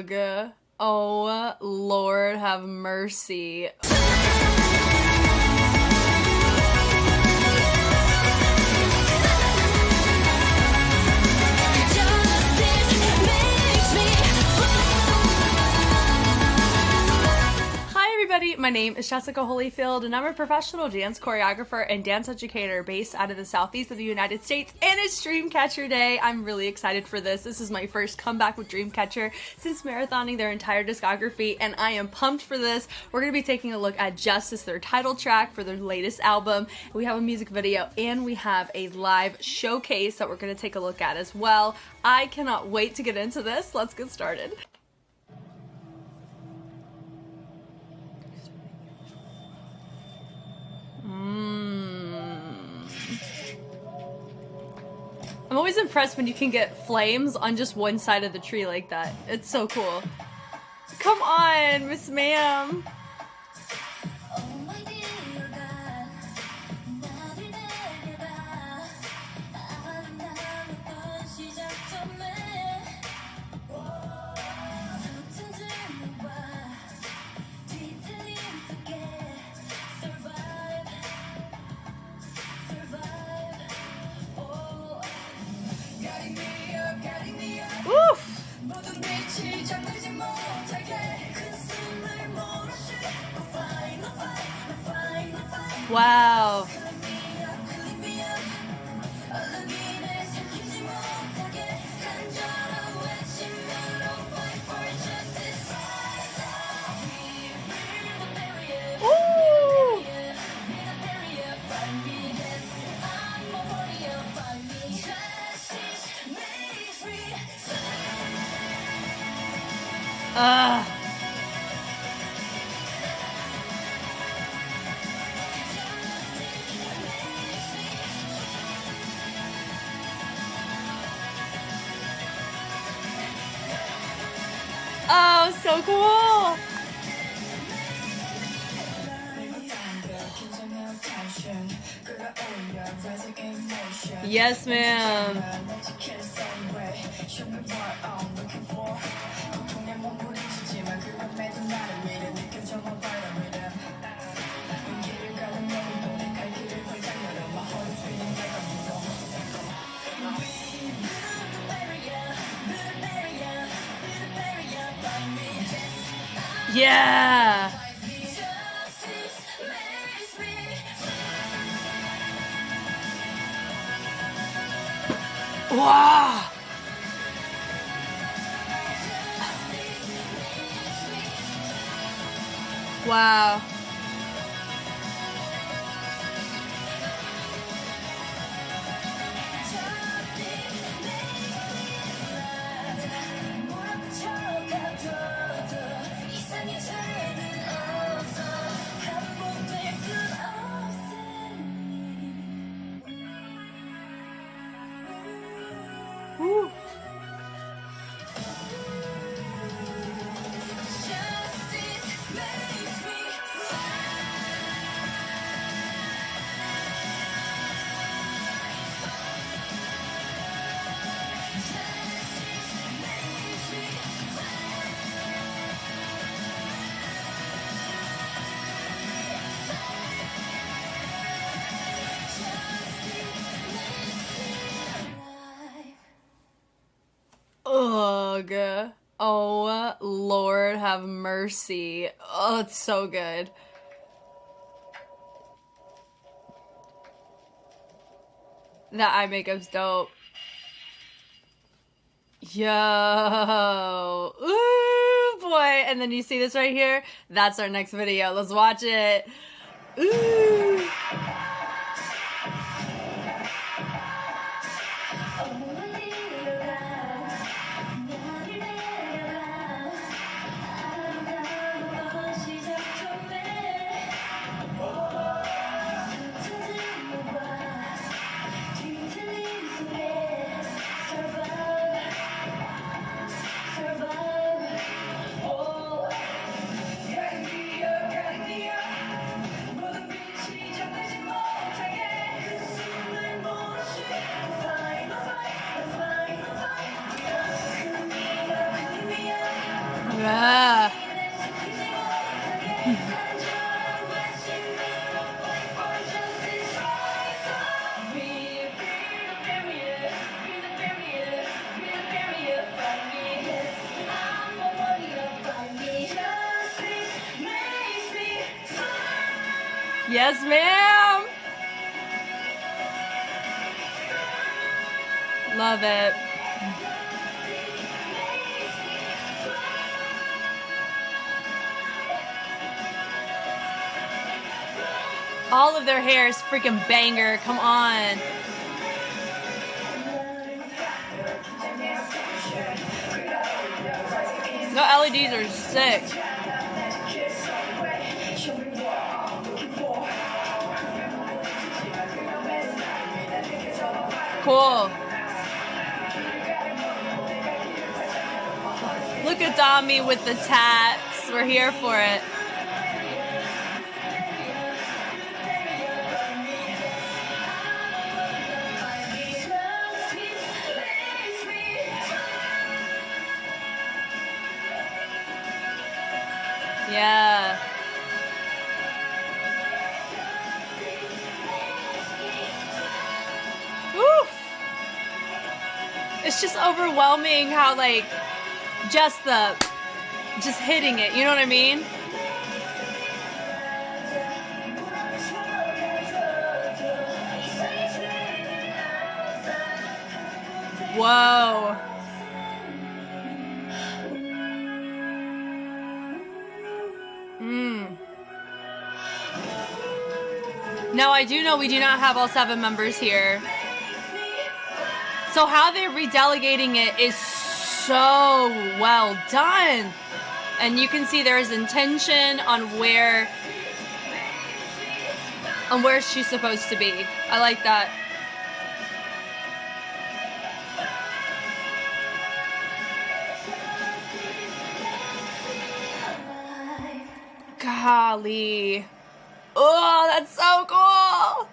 Ugh. Oh, Lord have mercy. My name is Jessica Holyfield, and I'm a professional dance choreographer and dance educator based out of the southeast of the United States, and it's Dreamcatcher Day. I'm really excited for this. This is my first comeback with Dreamcatcher since marathoning their entire discography, and I am pumped for this. We're going to be taking a look at Justice, their title track for their latest album. We have a music video, and we have a live showcase that we're going to take a look at as well. I cannot wait to get into this. Let's get started. I'm always impressed when you can get flames on just one side of the tree like that. It's so cool. Come on, Miss Ma'am. Wow. Ooh. Oh, so cool! Yes, ma'am. Yeah. Wow. Wow. Woo. Ugh. Oh, Lord have mercy. Oh, it's so good. That eye makeup's dope. Yo. Ooh, boy. And then you see this right here? That's our next video. Let's watch it. Ooh. Yes, ma'am. Love it. All of their hair is freaking banger. Come on. No, LEDs are sick. Cool. Look at Dami with the tats. We're here for it. Yeah. Woo. It's just overwhelming how like just hitting it, you know what I mean? Whoa. Now I do know we do not have all 7 members here. So how they're redelegating it is so well done. And you can see there is intention on where she's supposed to be. I like that. Golly. Oh, that's so cool.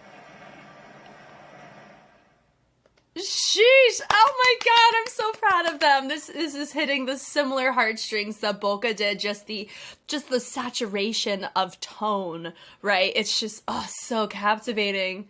Sheesh. Oh my god, I'm so proud of them. This is hitting the similar heartstrings that Bolka did, just the saturation of tone, right? It's just so captivating.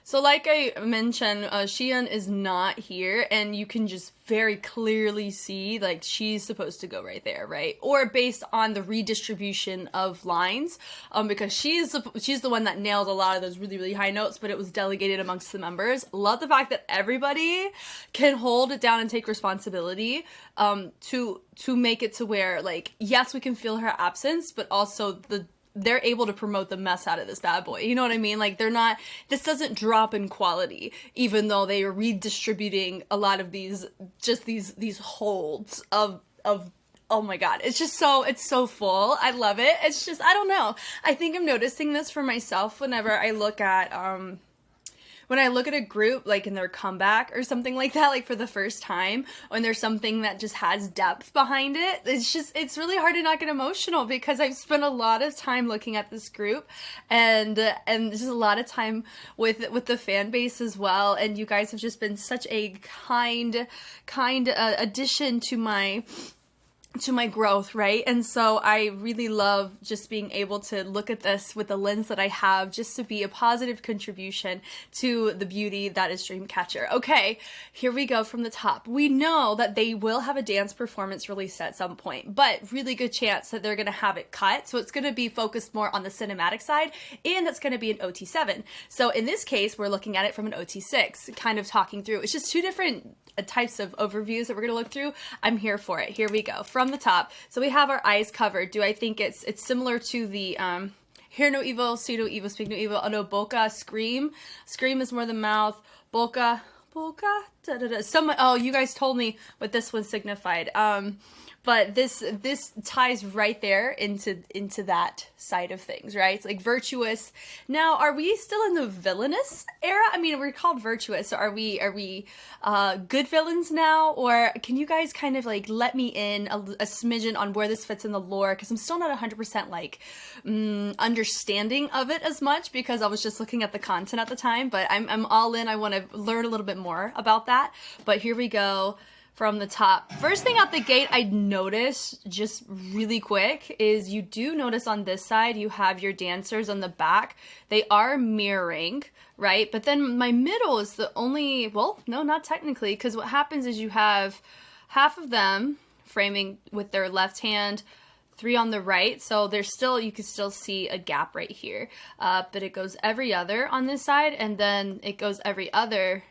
So like I mentioned, Xian is not here, and you can just very clearly see like she's supposed to go right there, right? Or based on the redistribution of lines, because she's the one that nailed a lot of those really, really high notes, but it was delegated amongst the members. Love the fact that everybody can hold it down and take responsibility to make it to where, like, yes, we can feel her absence, but also they're able to promote the mess out of this bad boy. You know what I mean? Like, this doesn't drop in quality, even though they are redistributing a lot of these holds of oh my god. It's so full. I love it. It's just, I don't know. I think I'm noticing this for myself whenever I look at, a group, like in their comeback or something like that, like for the first time, when there's something that just has depth behind it, it's really hard to not get emotional, because I've spent a lot of time looking at this group and just a lot of time with the fan base as well, and you guys have just been such a kind addition to my growth, right? And so I really love just being able to look at this with the lens that I have, just to be a positive contribution to the beauty that is Dreamcatcher. Okay, here we go from the top. We know that they will have a dance performance released at some point, but really good chance that they're going to have it cut. So it's going to be focused more on the cinematic side, and that's going to be an OT7. So in this case, we're looking at it from an OT6, kind of talking through. It's just two different types of overviews that we're going to look through. I'm here for it. Here we go. From the top. So we have our eyes covered. Do I think it's similar to the hear no evil, see no evil, speak no evil? Oh no, Bolka, scream. Scream is more the mouth. Bolka, da da da. Oh, you guys told me what this one signified. But this ties right there into that side of things, right? It's like virtuous. Now, are we still in the villainous era? I mean, we're called virtuous. So are we good villains now? Or can you guys kind of like let me in a smidgen on where this fits in the lore? Because I'm still not 100% like understanding of it as much, because I was just looking at the content at the time. But I'm all in. I want to learn a little bit more about that. But here we go. From the top. First thing out the gate I noticed just really quick is you do notice on this side you have your dancers on the back. They are mirroring, right? But then my middle is the only, well, no, not technically, because what happens is you have half of them framing with their left hand 3 on the right, so there's still, you can still see a gap right here, but it goes every other on this side, and then it goes every other,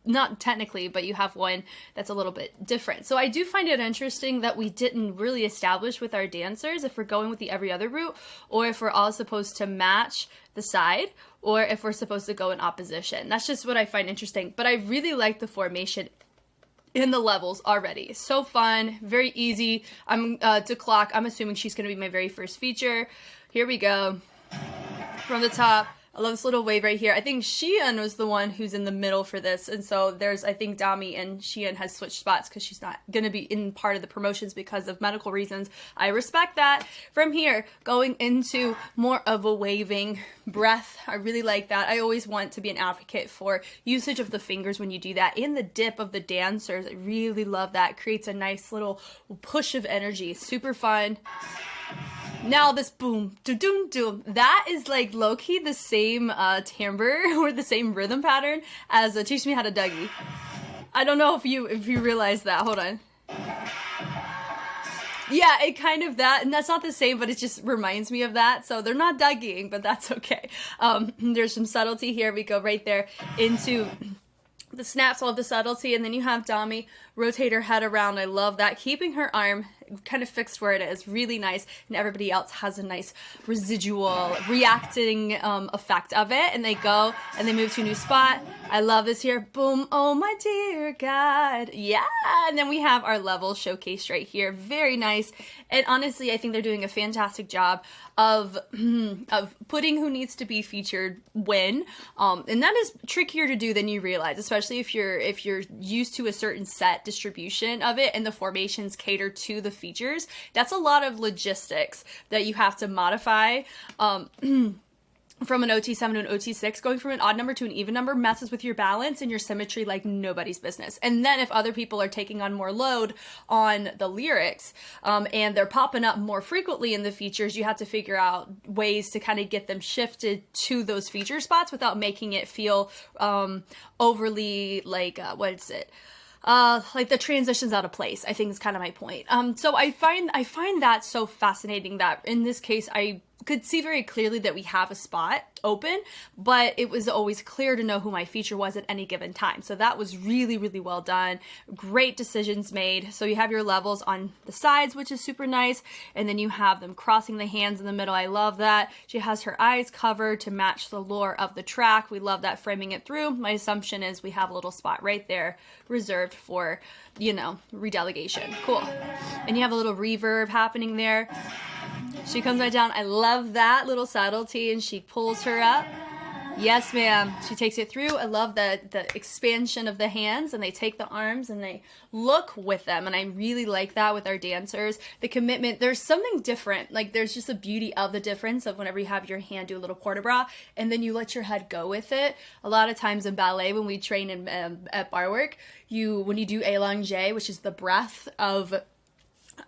not technically, but you have one that's a little bit different. So I do find it interesting that we didn't really establish with our dancers if we're going with the every other route, or if we're all supposed to match the side, or if we're supposed to go in opposition. That's just what I find interesting. But I really like the formation in the levels already. So fun, very easy. I'm to clock. I'm assuming she's going to be my very first feature. Here we go. From the top. I love this little wave right here. I think Sheehan was the one who's in the middle for this. And so there's, I think Dami and Sheehan has switched spots because she's not going to be in part of the promotions because of medical reasons. I respect that. From here, going into more of a waving breath. I really like that. I always want to be an advocate for usage of the fingers when you do that. In the dip of the dancers, I really love that. It creates a nice little push of energy. Super fun. Now this boom, do-doom, doom, that is like low-key the same timbre or the same rhythm pattern as Teach Me How to Dougie. I don't know if you realize that. Hold on. Yeah, it kind of that, and that's not the same, but it just reminds me of that. So they're not Dougieing, but that's okay. There's some subtlety here. We go right there into the snaps, all of the subtlety, and then you have Dami rotate her head around. I love that. Keeping her arm kind of fixed where it is. Really nice. And everybody else has a nice residual reacting effect of it. And they go and they move to a new spot. I love this here. Boom. Oh my dear God. Yeah. And then we have our level showcased right here. Very nice. And honestly, I think they're doing a fantastic job of putting who needs to be featured when. And that is trickier to do than you realize, especially if you're used to a certain set distribution of it and the formations cater to the features. That's a lot of logistics that you have to modify. From an OT7 to an OT6, going from an odd number to an even number messes with your balance and your symmetry like nobody's business. And then if other people are taking on more load on the lyrics, and they're popping up more frequently in the features, you have to figure out ways to kind of get them shifted to those feature spots without making it feel overly like, what is it? Like the transitions out of place, I think is kind of my point. So I find that so fascinating that in this case, I could see very clearly that we have a spot open, but it was always clear to know who my feature was at any given time. So that was really, really well done. Great decisions made. So you have your levels on the sides, which is super nice. And then you have them crossing the hands in the middle. I love that. She has her eyes covered to match the lore of the track. We love that, framing it through. My assumption is we have a little spot right there reserved for, you know, redelegation. Cool. And you have a little reverb happening there. She comes right down. I love that little subtlety, and she pulls her up. Yes, ma'am. She takes it through. I love the expansion of the hands, and they take the arms and they look with them. And I really like that with our dancers. The commitment, there's something different. Like there's just a beauty of the difference of whenever you have your hand do a little port de bras and then you let your head go with it. A lot of times in ballet, when we train in at bar work, when you do allongé, which is the breath of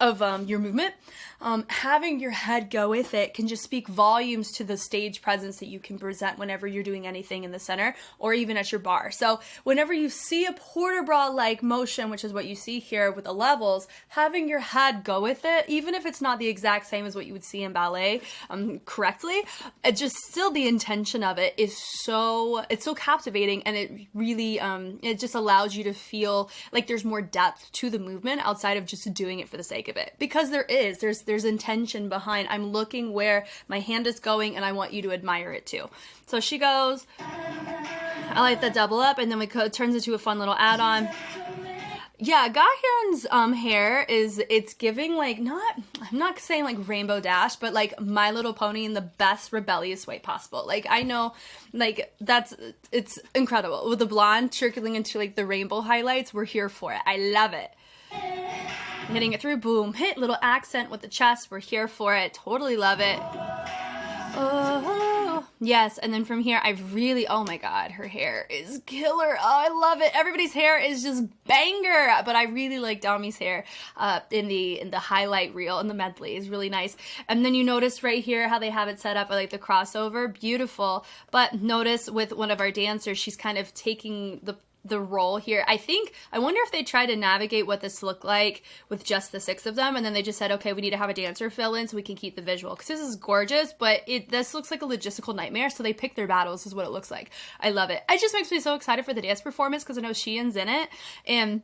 your movement, having your head go with it can just speak volumes to the stage presence that you can present whenever you're doing anything in the center or even at your bar. So whenever you see a port de bras like motion, which is what you see here with the levels, having your head go with it, even if it's not the exact same as what you would see in ballet correctly, it just still the intention of it is so captivating, and it really it just allows you to feel like there's more depth to the movement outside of just doing it for the sake of it, because there's intention behind. I'm looking where my hand is going and I want you to admire it too. So she goes, I like the double up, and then it turns into a fun little add-on. Yeah, Gahyun's hair it's giving like I'm not saying like Rainbow Dash, but like My Little Pony in the best rebellious way possible. Like I know, like it's incredible. With the blonde trickling into like the rainbow highlights, we're here for it. I love it. Hitting it through, boom, hit, little accent with the chest, we're here for it, totally love it. Oh, yes, and then from here, oh my god, her hair is killer. Oh, I love it. Everybody's hair is just banger, but I really like Dami's hair in the highlight reel, and the medley is really nice. And then you notice right here how they have it set up, like the crossover, beautiful. But notice with one of our dancers, she's kind of taking the the role here. I wonder if they tried to navigate what this looked like with just the 6 of them, and then they just said, okay, we need to have a dancer fill in so we can keep the visual, because this is gorgeous, but this looks like a logistical nightmare, so they pick their battles is what it looks like. I love it. It just makes me so excited for the dance performance, because I know Sheehan's in it, and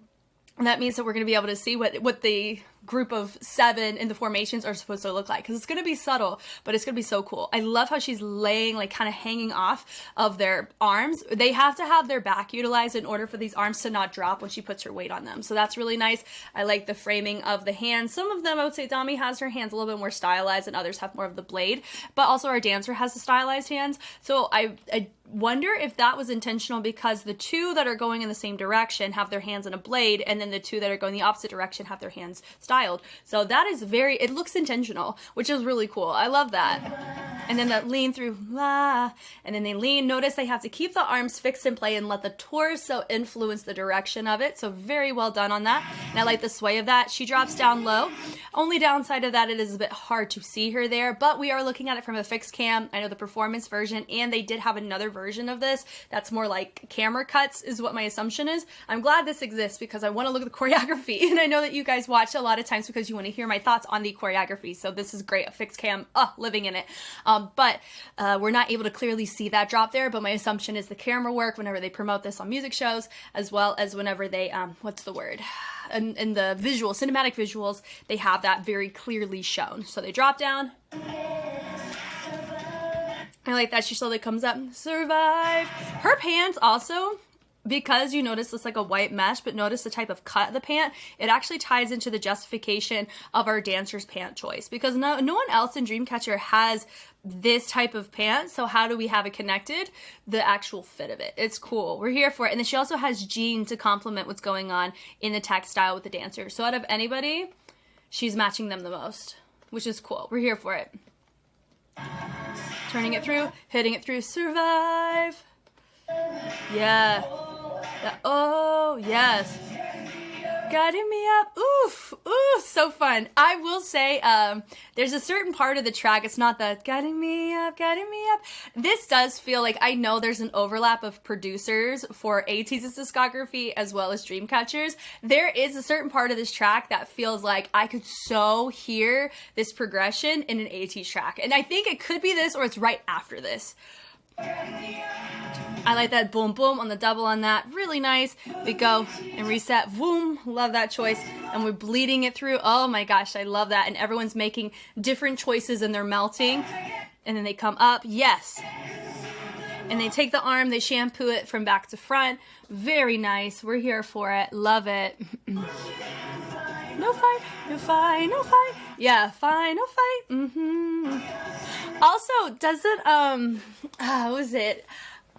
that means that we're going to be able to see what the group of 7 in the formations are supposed to look like, because it's going to be subtle, but it's going to be so cool. I love how she's laying, like, kind of hanging off of their arms. They have to have their back utilized in order for these arms to not drop when she puts her weight on them, so that's really nice. I like the framing of the hands. Some of them, I would say Dami has her hands a little bit more stylized and others have more of the blade, but also our dancer has the stylized hands, so I wonder if that was intentional, because the 2 that are going in the same direction have their hands in a blade, and then the 2 that are going the opposite direction have their hands styled. So that is it looks intentional, which is really cool. I love that. And then that lean through, and then they lean. Notice they have to keep the arms fixed in play and let the torso influence the direction of it. So very well done on that. And I like the sway of that. She drops down low. Only downside of that, it is a bit hard to see her there, but we are looking at it from a fixed cam. I know the performance version, and they did have another version of this that's more like camera cuts is what my assumption is. I'm glad this exists because I want to look at the choreography, and I know that you guys watch a lot of times because you want to hear my thoughts on the choreography, so this is great. A fixed cam, living in it. But we're not able to clearly see that drop there, but my assumption is the camera work whenever they promote this on music shows, as well as whenever they, what's the word? In the visual, cinematic visuals, they have that very clearly shown. So they drop down. I like that she slowly comes up. Survive. Her pants also, because you notice it's like a white mesh, but notice the type of cut of the pant, it actually ties into the justification of our dancer's pant choice, because no one else in Dreamcatcher has this type of pant, so how do we have it connected? The actual fit of it. It's cool. We're here for it. And then she also has jean to complement what's going on in the textile with the dancer. So out of anybody, she's matching them the most, which is cool. We're here for it. Turning it through, hitting it through, survive. Yeah. Oh, yes. Guiding me up. Oof. Ooh, so fun. I will say, there's a certain part of the track, it's not the guiding me up, guiding me up. This does feel like, I know there's an overlap of producers for ATEEZ's discography as well as Dreamcatcher's. There is a certain part of this track that feels like I could so hear this progression in an ATEEZ track. And I think it could be this or it's right after this. I like that boom boom on the double on that. Really nice. We go and reset. Boom. Love that choice. And we're bleeding it through. Oh my gosh, I love that. And everyone's making different choices and they're melting. And then they come up. Yes. And they take the arm, they shampoo it from back to front. Very nice. We're here for it. Love it. No fight, no fight, no fight. Yeah, fine, no fight. Also, doesn't, what was it?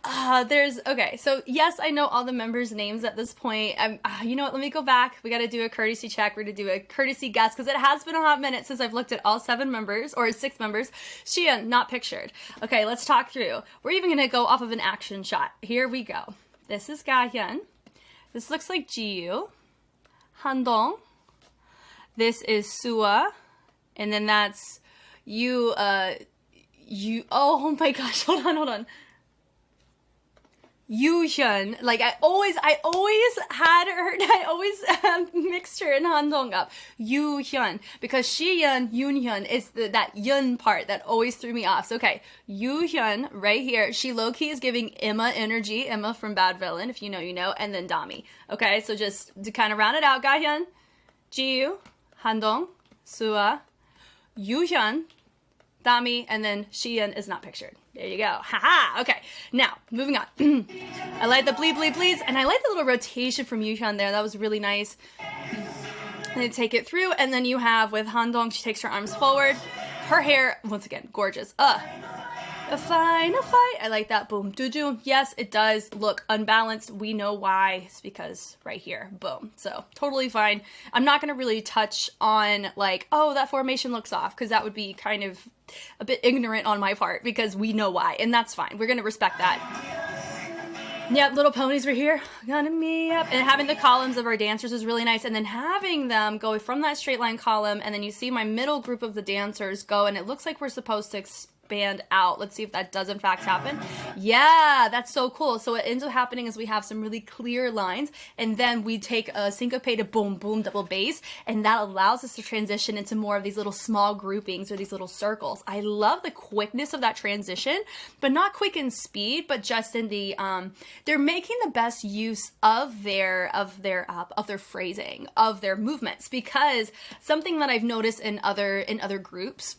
Okay, so yes, I know all the members' names at this point. You know what, let me go back. We gotta do a courtesy check. We're gonna do a courtesy guess, because it has been a hot minute since I've looked at all 7 members, or 6 members. Sheehan, not pictured. Okay, let's talk through. We're even gonna go off of an action shot. Here we go. This is Gahyun. This looks like Jiyu. Handong. This is Sua. And then that's oh my gosh, hold on. Yuhyun. Like I always had her, I always mixed her and Handong up. Yuhyun. Because Sheehyun, Yoonhyun is that yun part that always threw me off. So okay, Yuhyun right here. She low-key is giving Emma energy. Emma from Bad Villain, if you know, you know. And then Dami. Okay, so just to kind of round it out, Gahyun, Jiyu, Handong, Sua, Yuhyun, Dami, and then Sheehyun is not pictured. There you go. Haha. Okay. Now, moving on. I like the bleed, bleed, bleeds, and I like the little rotation from Yuhyun there. That was really nice. And they take it through, and then you have with Handong, she takes her arms forward. Her hair, once again, gorgeous. A fine. I like that. Boom. Doo-doo. Yes, it does look unbalanced. We know why. It's because right here. Boom. So, totally fine. I'm not going to really touch on, like, oh, that formation looks off, because that would be kind of a bit ignorant on my part, because we know why, and that's fine. We're going to respect that. Yeah, little ponies were here. Got me up. And having the columns of our dancers is really nice. And then having them go from that straight line column, and then you see my middle group of the dancers go, and it looks like we're supposed to band out. Let's see if that does in fact happen. Yeah, that's so cool. So what ends up happening is we have some really clear lines, and then we take a syncopated boom, boom, double bass, and that allows us to transition into more of these little small groupings or these little circles. I love the quickness of that transition, but not quick in speed, but just in the, they're making the best use of their phrasing, of their movements, because something that I've noticed in other groups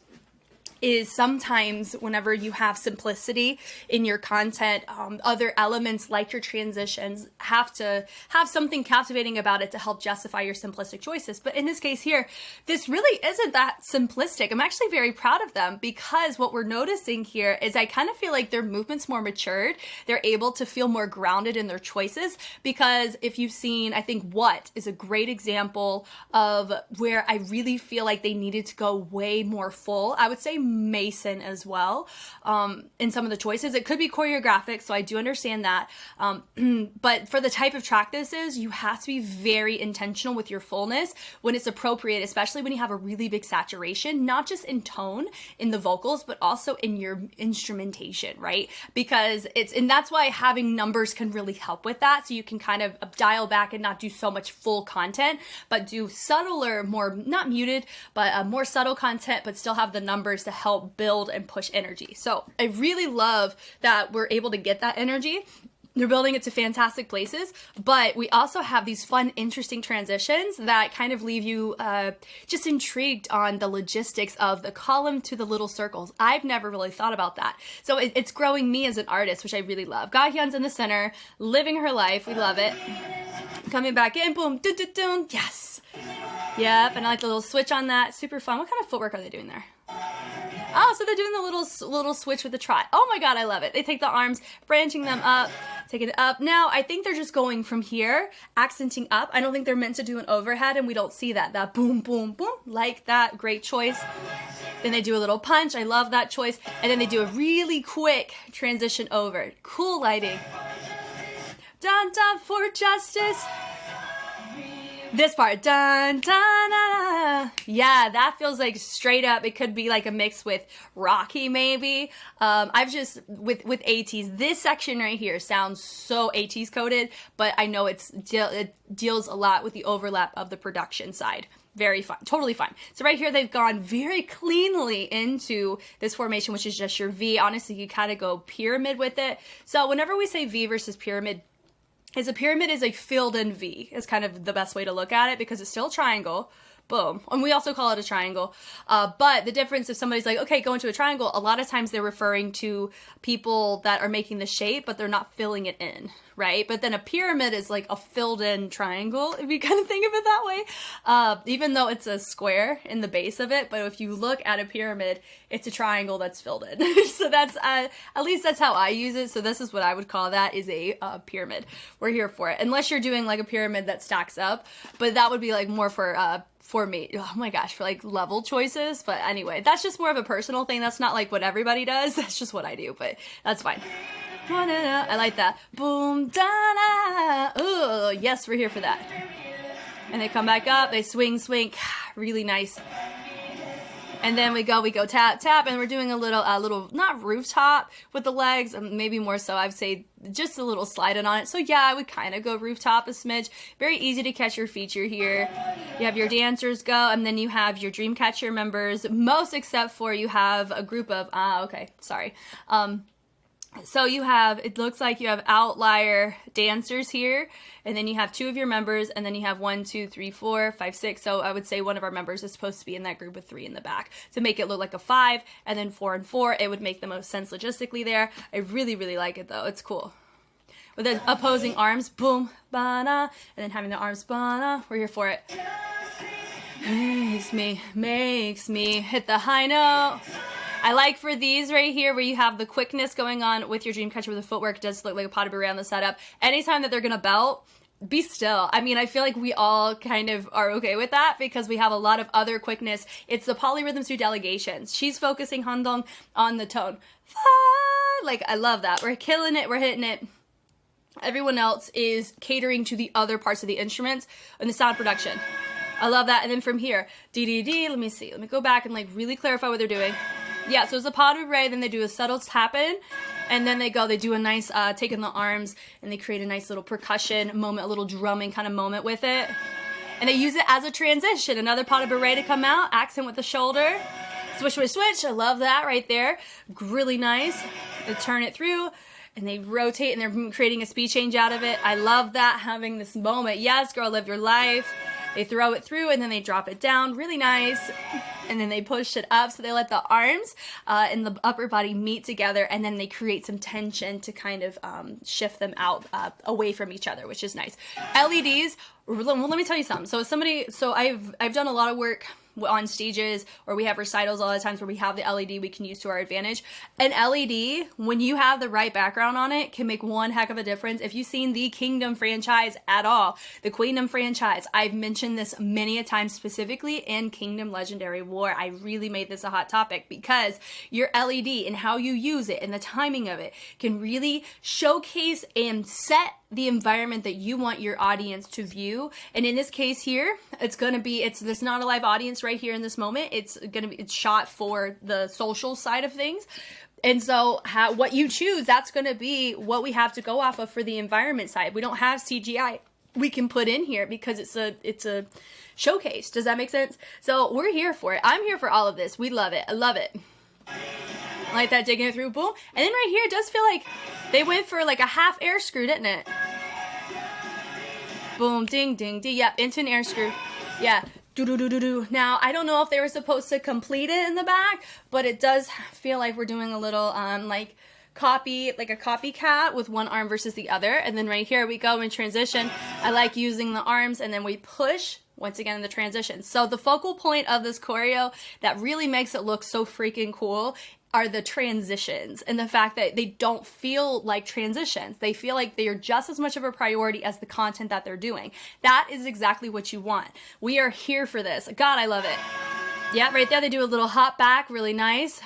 is sometimes whenever you have simplicity in your content, other elements like your transitions have to have something captivating about it to help justify your simplistic choices. But in this case here, this really isn't that simplistic. I'm actually very proud of them, because what we're noticing here is I kind of feel like their movement's more matured. They're able to feel more grounded in their choices, because if you've seen, I think What is a great example of where I really feel like they needed to go way more full. I would say Mason as well, in some of the choices. It could be choreographic, so I do understand that. But for the type of track this is, you have to be very intentional with your fullness when it's appropriate, especially when you have a really big saturation, not just in tone in the vocals, but also in your instrumentation, right? Because and that's why having numbers can really help with that. So you can kind of dial back and not do so much full content, but do subtler, more, not muted, but more subtle content, but still have the numbers to help build and push energy. So I really love that we're able to get that energy. They're building it to fantastic places, but we also have these fun, interesting transitions that kind of leave you just intrigued on the logistics of the column to the little circles. I've never really thought about that. So it's growing me as an artist, which I really love. Gahyun's in the center, living her life. We love it. Coming back in, boom, dun, dun, dun. Yes. Yep, and I like the little switch on that. Super fun. What kind of footwork are they doing there? Oh, so they're doing the little switch with the trot. Oh my god, I love it. They take the arms, branching them up, take it up. Now, I think they're just going from here, accenting up. I don't think they're meant to do an overhead, and we don't see that. That boom, boom, boom, like that. Great choice. Then they do a little punch. I love that choice. And then they do a really quick transition over. Cool lighting. Dun, dun, for justice. This part, dun, dun, dun. Yeah, that feels like straight up. It could be like a mix with Rocky, maybe. I've just, with ATs, this section right here sounds so ATs coded, but I know it deals a lot with the overlap of the production side. Very fun, totally fine. So right here, they've gone very cleanly into this formation, which is just your V. Honestly, you kind of go pyramid with it. So whenever we say V versus pyramid, a pyramid is a filled-in V, is kind of the best way to look at it, because it's still a triangle. Boom. And we also call it a triangle. But the difference, if somebody's like, okay, go into a triangle, a lot of times they're referring to people that are making the shape, but they're not filling it in, right? But then a pyramid is like a filled-in triangle, if you kind of think of it that way. Even though it's a square in the base of it, but if you look at a pyramid, it's a triangle that's filled in. So that's, at least that's how I use it. So this is what I would call that, is a pyramid. We're here for it. Unless you're doing like a pyramid that stacks up, but that would be like more for me, oh my gosh, for like level choices. But anyway, that's just more of a personal thing. That's not like what everybody does. That's just what I do, but that's fine. I like that. Boom, da-da. Oh, yes, we're here for that. And they come back up, they swing, swing. Really nice. And then we go tap, tap, and we're doing a little, not rooftop with the legs, maybe more so, I'd say just a little sliding on it. So yeah, I would kind of go rooftop a smidge. Very easy to catch your feature here. You have your dancers go, and then you have your Dreamcatcher members, most except for you have a group of, so you have, it looks like you have outlier dancers here, and then you have 2 of your members, and then you have 1, 2, 3, 4, 5, 6. So I would say one of our members is supposed to be in that group with 3 in the back to make it look like a 5, and then 4 and 4. It would make the most sense logistically there. I really, really like it though. It's cool. With the opposing arms, boom, bana, and then having the arms, bana. We're here for it. Makes me hit the high note. I like for these right here where you have the quickness going on with your Dreamcatcher with the footwork. It does look like a potpourri on the setup. Anytime that they're going to belt, be still. I mean, I feel like we all kind of are okay with that because we have a lot of other quickness. It's the polyrhythms through delegations. She's focusing Handong on the tone. Like, I love that. We're killing it. We're hitting it. Everyone else is catering to the other parts of the instruments and the sound production. I love that. And then from here, D-D-D, let me see. Let me go back and like really clarify what they're doing. Yeah, so it's a pas de bourrée, then they do a subtle tap in, and then they do a nice, taking the arms, and they create a nice little percussion moment, a little drumming kind of moment with it. And they use it as a transition. Another pas de bourrée to come out, accent with the shoulder. Swish, swish, swish. I love that right there. Really nice. They turn it through, and they rotate, and they're creating a speed change out of it. I love that, having this moment. Yes, girl, live your life. They throw it through, and then they drop it down. Really nice. And then they push it up, so they let the arms and the upper body meet together, and then they create some tension to kind of shift them out away from each other, which is nice. LEDs, well, let me tell you something. So I've done a lot of work on stages, or we have recitals a lot of times where we have the LED we can use to our advantage. An LED, when you have the right background on it, can make one heck of a difference. If you've seen the Kingdom franchise at all, the Queendom franchise, I've mentioned this many a time, specifically in Kingdom Legendary War. I really made this a hot topic because your LED and how you use it and the timing of it can really showcase and set the environment that you want your audience to view. And in this case here, there's not a live audience right here in this moment. It's shot for the social side of things. And so what you choose, that's going to be what we have to go off of for the environment side. We don't have CGI we can put in here because it's a showcase. Does that make sense? So we're here for it. I'm here for all of this. We love it. I love it. Like that, digging it through, boom. And then right here, it does feel like they went for like a half air screw, didn't it? Boom, ding, ding, ding. Yep, into an air screw. Yeah. Do-do-do-do-do. Now, I don't know if they were supposed to complete it in the back, but it does feel like we're doing a little, like a copycat with one arm versus the other. And then right here we go in transition. I like using the arms, and then we push once again in the transition. So the focal point of this choreo that really makes it look so freaking cool are the transitions, and the fact that they don't feel like transitions. They feel like they are just as much of a priority as the content that they're doing. That is exactly what you want. We are here for this. God, I love it. Yeah, right there they do a little hop back, really nice.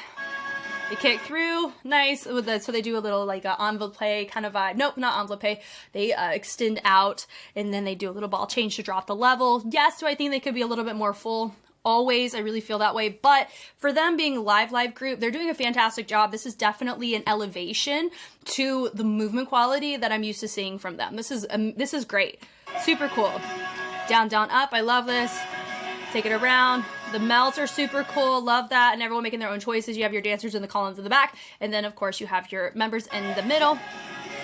They kick through, nice. So they do a little like envelope kind of vibe. Nope, not envelope. They extend out, and then they do a little ball change to drop the level. Yes, do I think they could be a little bit more full? Always, I really feel that way. But for them being a live group, they're doing a fantastic job. This is definitely an elevation to the movement quality that I'm used to seeing from them. This is great. Super cool. Down, down, up. I love this. Take it around. The melts are super cool. Love that. And everyone making their own choices. You have your dancers in the columns in the back. And then, of course, you have your members in the middle.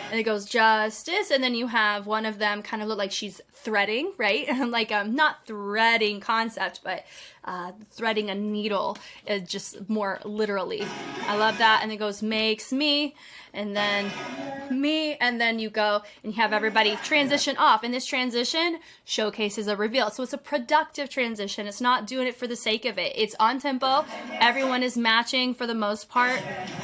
And it goes justice, and then you have one of them kind of look like she's threading, right? Like not threading concept, but threading a needle, just more literally. I love that. And it goes makes me, and then me, and then you go and you have everybody transition off. And this transition showcases a reveal. So it's a productive transition. It's not doing it for the sake of it. It's on tempo. Everyone is matching for the most part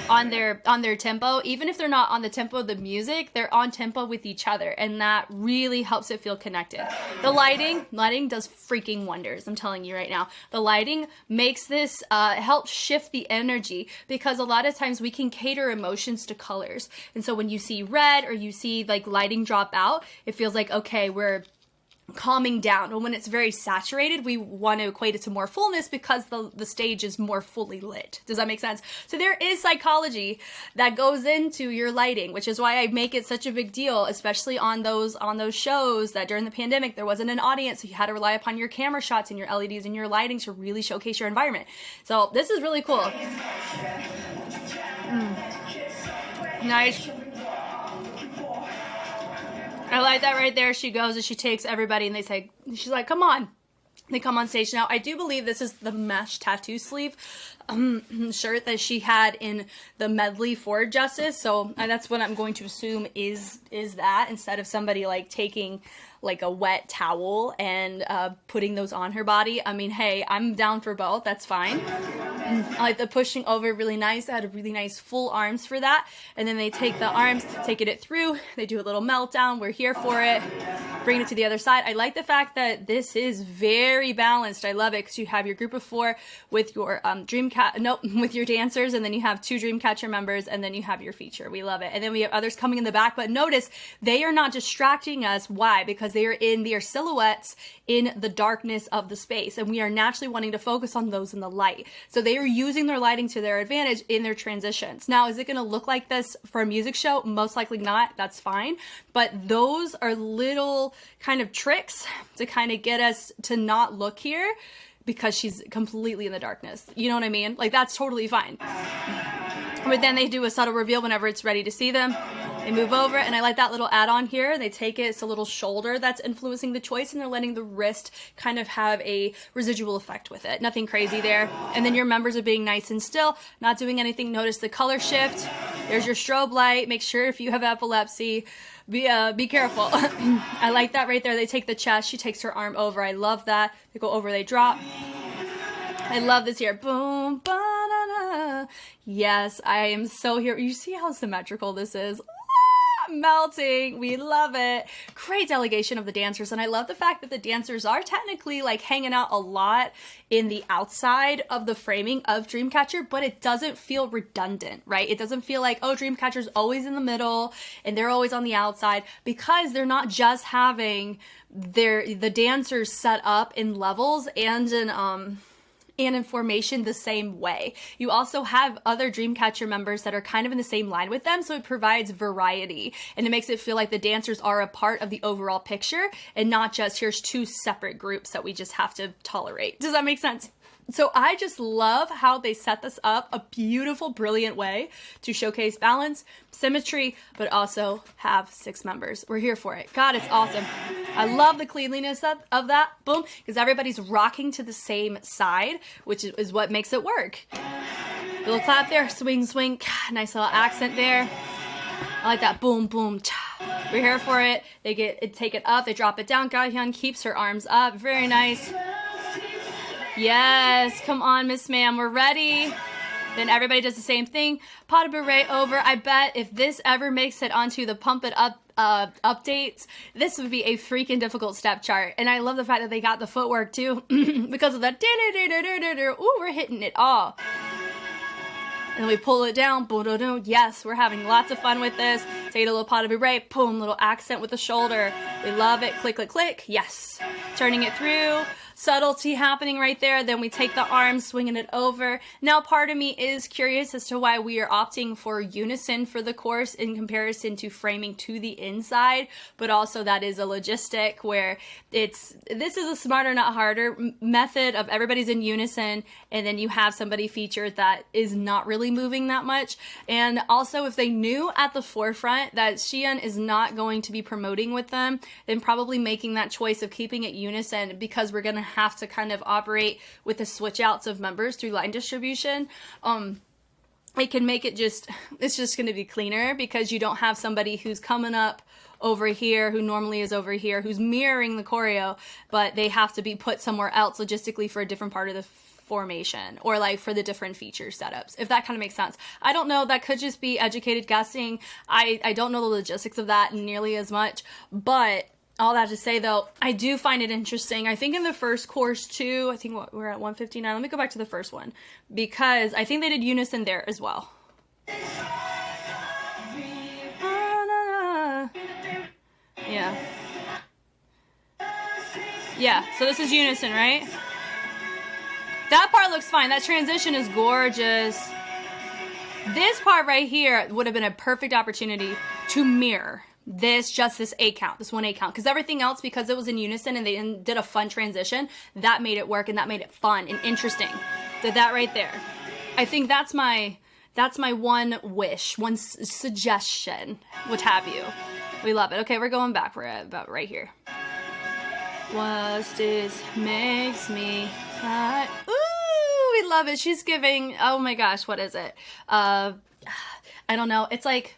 on their tempo. Even if they're not on the tempo of the music, they're on tempo with each other, and that really helps it feel connected. The lighting does freaking wonders. I'm telling you right now. The lighting makes this help shift the energy, because a lot of times we can cater emotions to colors. And so when you see red or you see like lighting drop out, it feels like, okay, we're calming down. But when it's very saturated, we want to equate it to more fullness because the stage is more fully lit. Does that make sense? So there is psychology that goes into your lighting, which is why I make it such a big deal, especially on those shows that during the pandemic there wasn't an audience, so you had to rely upon your camera shots and your LEDs and your lighting to really showcase your environment. So this is really cool. Nice. I like that right there. She goes and she takes everybody, and she's like, come on. They come on stage. Now, I do believe this is the mesh tattoo sleeve shirt that she had in the medley for Justice. So that's what I'm going to assume is that, instead of somebody like taking like a wet towel and putting those on her body. I mean, hey, I'm down for both. That's fine. I like the pushing over, really nice. I had really nice full arms for that. And then they take the arms, taking it through. They do a little meltdown. We're here for it. Bring it to the other side. I like the fact that this is very balanced. I love it because you have your group of 4 with your with your dancers, and then you have 2 Dreamcatcher members, and then you have your feature. We love it. And then we have others coming in the back, but notice they are not distracting us. Why? Because they are in their silhouettes in the darkness of the space, and we are naturally wanting to focus on those in the light. So they are using their lighting to their advantage in their transitions. Now, is it going to look like this for a music show? Most likely not. That's fine. But those are little kind of tricks to kind of get us to not look here because she's completely in the darkness. You know what I mean? Like, that's totally fine. But then they do a subtle reveal whenever it's ready to see them. They move over, and I like that little add-on here. They take it, it's a little shoulder that's influencing the choice, and they're letting the wrist kind of have a residual effect with it. Nothing crazy there. And then your members are being nice and still, not doing anything. Notice the color shift. There's your strobe light. Make sure if you have epilepsy, be careful. I like that right there. They take the chest. She takes her arm over. I love that. They go over, they drop. I love this here. Boom, ba-da-da. Yes, I am so here. You see how symmetrical this is? Melting. We love it. Great delegation of the dancers, and I love the fact that the dancers are technically like hanging out a lot in the outside of the framing of Dreamcatcher, but it doesn't feel redundant, right? It doesn't feel like, oh, Dreamcatcher's always in the middle and they're always on the outside, because they're not just having the dancers set up in levels and in formation the same way. You also have other Dreamcatcher members that are kind of in the same line with them, so it provides variety, and it makes it feel like the dancers are a part of the overall picture and not just here's 2 separate groups that we just have to tolerate. Does that make sense? So I just love how they set this up, a beautiful, brilliant way to showcase balance, symmetry, but also have 6 members. We're here for it. God, it's awesome. I love the cleanliness of that, boom, because everybody's rocking to the same side, which is what makes it work. Little clap there, swing, swing, nice little accent there. I like that, boom, boom, cha. We're here for it. They take it up, they drop it down. Gahyun keeps her arms up, very nice. Yes, come on, Miss Ma'am, we're ready. Then everybody does the same thing. Pas de bourrée over. I bet if this ever makes it onto the Pump It Up updates, this would be a freaking difficult step chart. And I love the fact that they got the footwork too, because of the ooh, we're hitting it all. And we pull it down. Yes, we're having lots of fun with this. Take a little pas de bourrée, boom, little accent with the shoulder. We love it. Click, click, click. Yes. Turning it through. Subtlety happening right there. Then we take the arm, swinging it over. Now, part of me is curious as to why we are opting for unison for the course in comparison to framing to the inside, but also that is a logistic where this is a smarter, not harder method of everybody's in unison, and then you have somebody featured that is not really moving that much. And also, if they knew at the forefront that Xi'an is not going to be promoting with them, then probably making that choice of keeping it unison, because we're going to have to kind of operate with the switch outs of members through line distribution. It can make it it's just going to be cleaner, because you don't have somebody who's coming up over here who normally is over here who's mirroring the choreo, but they have to be put somewhere else logistically for a different part of the formation, or like for the different feature setups, if that kind of makes sense. I don't know, that could just be educated guessing. I don't know the logistics of that nearly as much, but all that to say, though, I do find it interesting. I think in the first course, too, I think we're at 159. Let me go back to the first one, because I think they did unison there as well. Yeah. Yeah, so this is unison, right? That part looks fine. That transition is gorgeous. This part right here would have been a perfect opportunity to mirror just this A count, this 1 A count, because everything else, because it was in unison and they did a fun transition, that made it work and that made it fun and interesting. Did that right there. I think that's my one wish, one suggestion, what have you. We love it. Okay, we're going back. We're at about right here. What's this makes me hot? Ooh, we love it. She's giving, oh my gosh, what is it? I don't know. It's like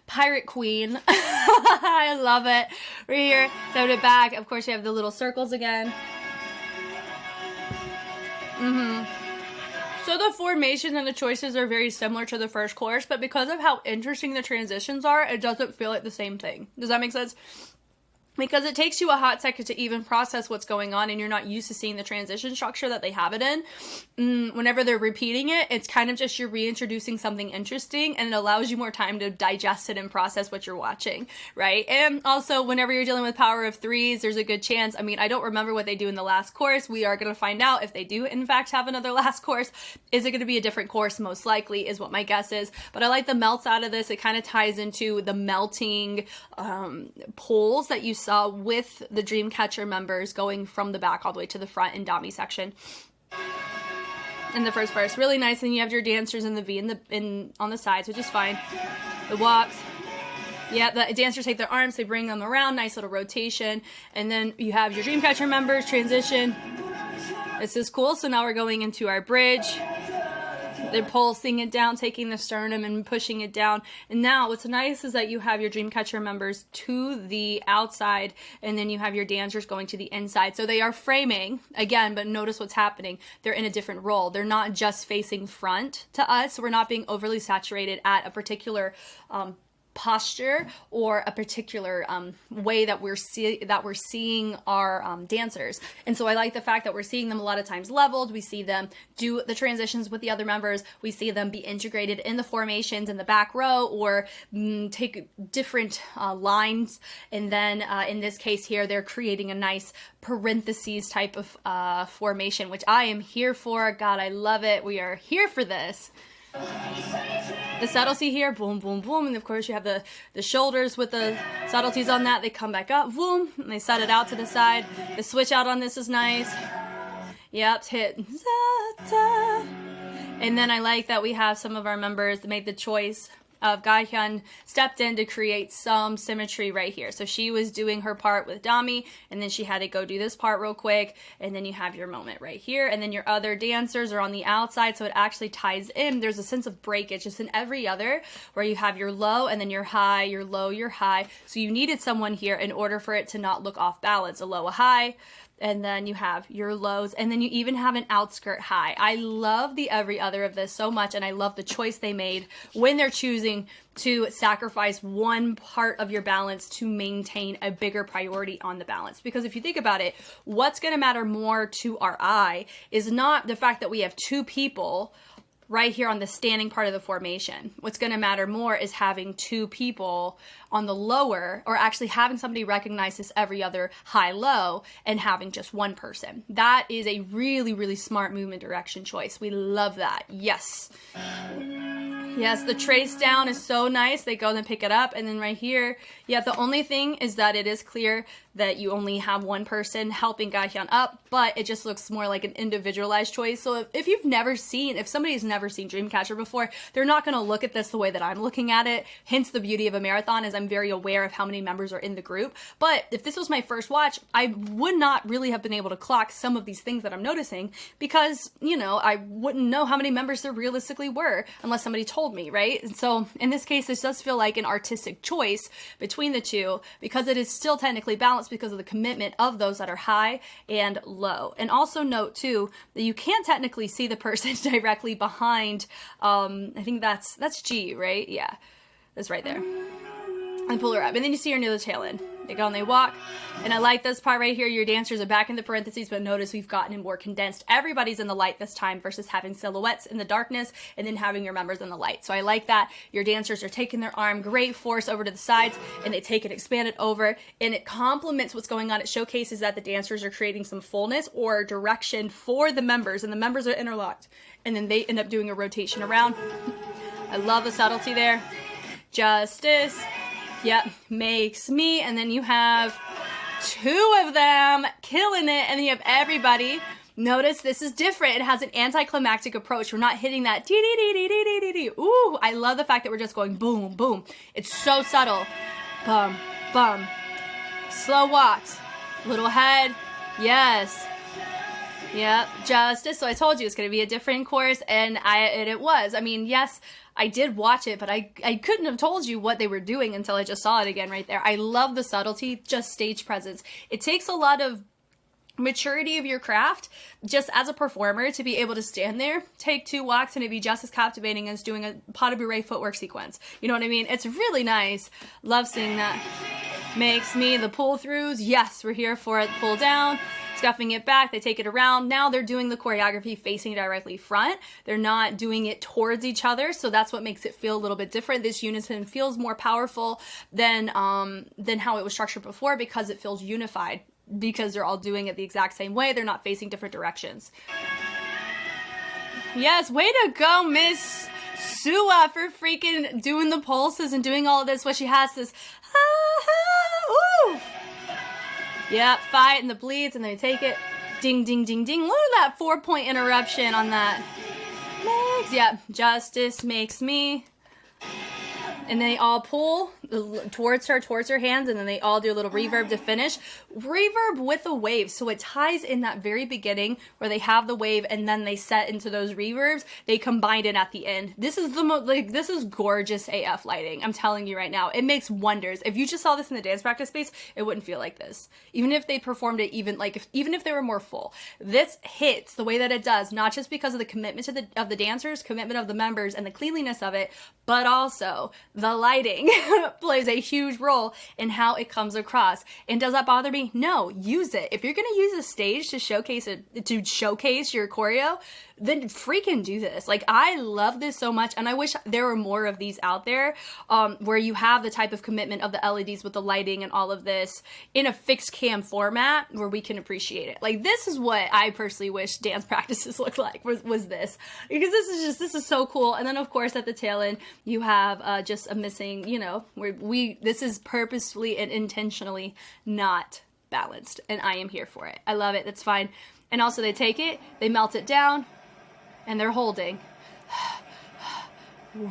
Pirate Queen. I love it. Right here, sewed it back. Of course, you have the little circles again. So the formations and the choices are very similar to the first course, but because of how interesting the transitions are, it doesn't feel like the same thing. Does that make sense? because it takes you a hot second to even process what's going on, and you're not used to seeing the transition structure that they have it in. Whenever they're repeating it, it's kind of just you're reintroducing something interesting, and it allows you more time to digest it and process what you're watching, right? And also, whenever you're dealing with power of threes, there's a good chance, I mean, I don't remember what they do in the last course. We are going to find out if they do, in fact, have another last course. Is it going to be a different course? Most likely is what my guess is. But I like the melts out of this. It kind of ties into the melting poles that you saw with the Dreamcatcher members going from the back all the way to the front in Dami section. In the first verse, really nice. And you have your dancers in the V on the sides, which is fine. The walks. Yeah, the dancers take their arms, they bring them around, nice little rotation. And then you have your Dreamcatcher members transition. This is cool. So now we're going into our bridge. They're pulsing it down, taking the sternum and pushing it down. And now what's nice is that you have your Dreamcatcher members to the outside, and then you have your dancers going to the inside. So they are framing, again, but notice what's happening. They're in a different role. They're not just facing front to us. We're not being overly saturated at a particular posture or a particular way that we're seeing our dancers. And so I like the fact that we're seeing them a lot of times leveled. We see them do the transitions with the other members. We see them be integrated in the formations in the back row, or take different lines. And then in this case here, they're creating a nice parentheses type of formation, which I am here for. God, I love it. We are here for this. The subtlety here, boom, boom, boom, and of course you have the shoulders with the subtleties on that. They come back up, boom, and they set it out to the side. The switch out on this is nice. Yep, hit. And then I like that we have some of our members that made the choice of Gahyun stepped in to create some symmetry right here. So she was doing her part with Dami, and then she had to go do this part real quick, and then you have your moment right here, and then your other dancers are on the outside, so it actually ties in. There's a sense of breakage just in every other, where you have your low, and then your high, your low, your high. So you needed someone here in order for it to not look off balance. A low, a high, and then you have your lows, and then you even have an outskirt high. I love the every other of this so much, and I love the choice they made when they're choosing to sacrifice one part of your balance to maintain a bigger priority on the balance. Because if you think about it, what's going to matter more to our eye is not the fact that we have two people right here on the standing part of the formation. What's going to matter more is having two people on the lower, or actually having somebody recognize this every other high-low and having just one person. That is a really, really smart movement direction choice. We love that. Yes. Yes, the trace down is so nice. They go and pick it up, and then right here, yeah, the only thing is that it is clear that you only have one person helping Gahyun up, but it just looks more like an individualized choice. So if you've never seen, if somebody's never seen Dreamcatcher before, they're not going to look at this the way that I'm looking at it. Hence the beauty of a marathon is I'm very aware of how many members are in the group. But if this was my first watch, I would not really have been able to clock some of these things that I'm noticing, because, you know, I wouldn't know how many members there realistically were unless somebody told me, right? And so in this case, this does feel like an artistic choice between the two, because it is still technically balanced because of the commitment of those that are high and low. And also note too that you can't technically see the person directly behind. I think that's G, right? Yeah, that's right there. And pull her up, and then you see her near the tail end. They go and they walk, and I like this part right here. Your dancers are back in the parentheses, but notice we've gotten it more condensed. Everybody's in the light this time versus having silhouettes in the darkness and then having your members in the light. So I like that. Your dancers are taking their arm, great force over to the sides, and they take it, expand it over, and it complements what's going on. It showcases that the dancers are creating some fullness or direction for the members, and the members are interlocked, and then they end up doing a rotation around. I love the subtlety there. Justice. Yep, makes me, and then you have two of them killing it, and then you have everybody. Notice this is different. It has an anticlimactic approach. We're not hitting that dee-dee-dee-dee-dee-dee-dee. Ooh, I love the fact that we're just going boom, boom. It's so subtle. Bum, bum. Slow walks. Little head. Yes. Yep, justice. So I told you it's going to be a different course, and it was. I mean, yes, I did watch it, but I couldn't have told you what they were doing until I just saw it again right there. I love the subtlety, just stage presence. It takes a lot of maturity of your craft just as a performer to be able to stand there, take two walks, and it'd be just as captivating as doing a pas de bourrée footwork sequence. You know what I mean? It's really nice. Love seeing that. makes me. The pull throughs, yes, we're here for it. Pull down, scuffing it back, they take it around. Now they're doing the choreography facing directly front. They're not doing it towards each other, so that's what makes it feel a little bit different. This unison feels more powerful than how it was structured before, because it feels unified, because they're all doing it the exact same way. They're not facing different directions. Yes, way to go, Miss Sua, for freaking doing the pulses and doing all of this. What she has this, ooh. Yeah, fight and the bleeds, and then we take it. Ding, ding, ding, ding. Look at that 4-point interruption on that. Yeah, justice makes me. And they all pull towards her hands, and then they all do a little reverb to finish. Reverb with a wave, so it ties in that very beginning where they have the wave and then they set into those reverbs. They combined it at the end. This is this is gorgeous AF lighting. I'm telling you right now, it makes wonders. If you just saw this in the dance practice space, it wouldn't feel like this. Even if they performed it, even if they were more full, this hits the way that it does, not just because of the commitment of the dancers, commitment of the members, and the cleanliness of it, but also the lighting plays a huge role in how it comes across. And does that bother me? No, use it. If you're going to use a stage to showcase your choreo, then freaking do this. Like, I love this so much, and I wish there were more of these out there, where you have the type of commitment of the LEDs with the lighting and all of this in a fixed cam format where we can appreciate it. Like, this is what I personally wish dance practices looked like, was this. Because this is so cool. And then, of course, at the tail end, you have just a missing, you know, this is purposefully and intentionally not balanced, and I am here for it. I love it. That's fine. And also, they take it, they melt it down, and they're holding.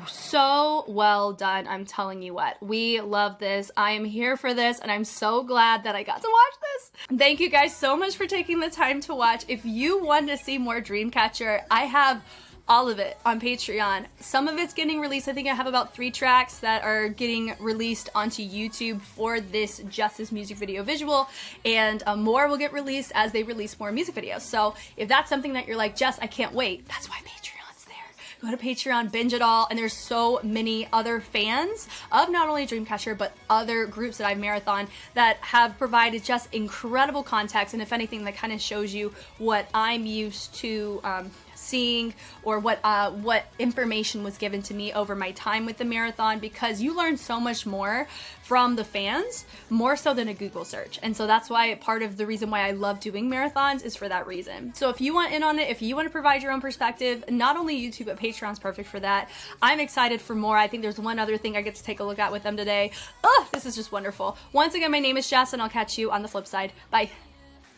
So well done. I'm telling you what, we love this. I am here for this, and I'm so glad that I got to watch this. Thank you guys so much for taking the time to watch. If you want to see more Dreamcatcher, I have all of it on Patreon. Some of it's getting released. I think I have about 3 tracks that are getting released onto YouTube for this Justice music video visual, and more will get released as they release more music videos. So if that's something that you're like, Jess, I can't wait, that's why Patreon's there. Go to Patreon, binge it all, and there's so many other fans of not only Dreamcatcher, but other groups that I've marathoned that have provided just incredible context, and if anything, that kind of shows you what I'm used to seeing, or what information was given to me over my time with the marathon, because you learn so much more from the fans, more so than a Google search. And so that's why part of the reason why I love doing marathons is for that reason. So if you want in on it, if you want to provide your own perspective, not only YouTube, but Patreon's perfect for that. I'm excited for more. I think there's one other thing I get to take a look at with them today. Oh, this is just wonderful. Once again, my name is Jess, and I'll catch you on the flip side. Bye.